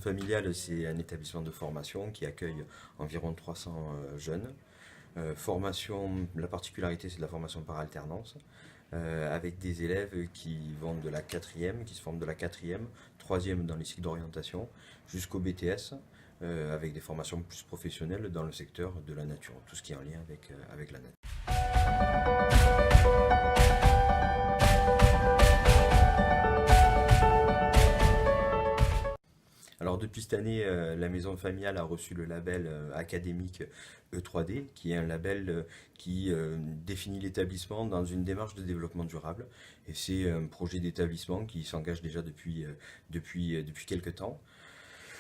familiale, c'est un établissement de formation qui accueille environ 300 jeunes. Formation, la particularité, c'est de la formation par alternance, avec des élèves qui vont de la quatrième, qui se forment de la quatrième, troisième dans les cycles d'orientation, jusqu'au BTS, avec des formations plus professionnelles dans le secteur de la nature, tout ce qui est en lien avec la nature. Alors depuis cette année, la maison familiale a reçu le label académique E3D, qui est un label qui définit l'établissement dans une démarche de développement durable. Et c'est un projet d'établissement qui s'engage déjà depuis quelques temps.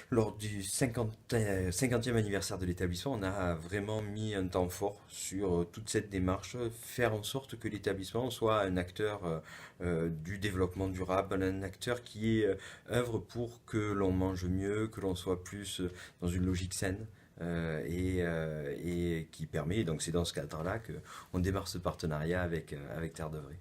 Lors du 50e anniversaire de l'établissement, on a vraiment mis un temps fort sur toute cette démarche, faire en sorte que l'établissement soit un acteur du développement durable, un acteur qui œuvre pour que l'on mange mieux, que l'on soit plus dans une logique saine. Et qui permet, donc c'est dans ce cadre-là qu'on démarre ce partenariat avec Terre de Vraie.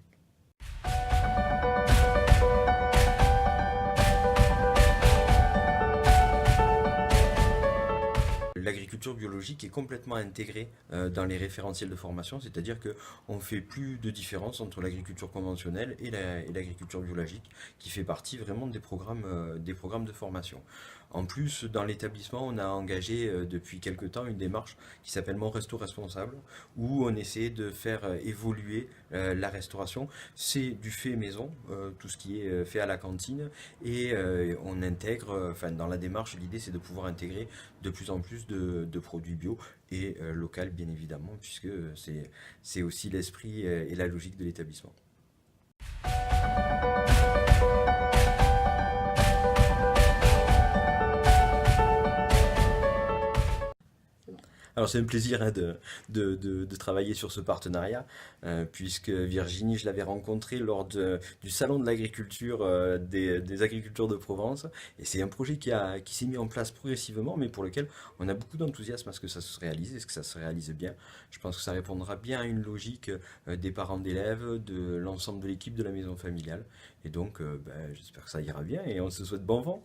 L'agriculture biologique est complètement intégrée dans les référentiels de formation, c'est-à-dire qu'on ne fait plus de différence entre l'agriculture conventionnelle et l'agriculture biologique, qui fait partie vraiment des programmes de formation. En plus, dans l'établissement, on a engagé depuis quelque temps une démarche qui s'appelle Mon Resto Responsable, où on essaie de faire évoluer la restauration. C'est du fait maison, tout ce qui est fait à la cantine, et on intègre, enfin dans la démarche, l'idée c'est de pouvoir intégrer de plus en plus de produits bio et local bien évidemment, puisque c'est aussi l'esprit et la logique de l'établissement. Alors c'est un plaisir hein, de travailler sur ce partenariat, puisque Virginie, je l'avais rencontrée lors du salon de l'agriculture des agriculteurs de Provence, et c'est un projet qui s'est mis en place progressivement, mais pour lequel on a beaucoup d'enthousiasme à ce que ça se réalise, et ce que ça se réalise bien. Je pense que ça répondra bien à une logique des parents d'élèves, de l'ensemble de l'équipe de la maison familiale, et donc j'espère que ça ira bien, et on se souhaite bon vent.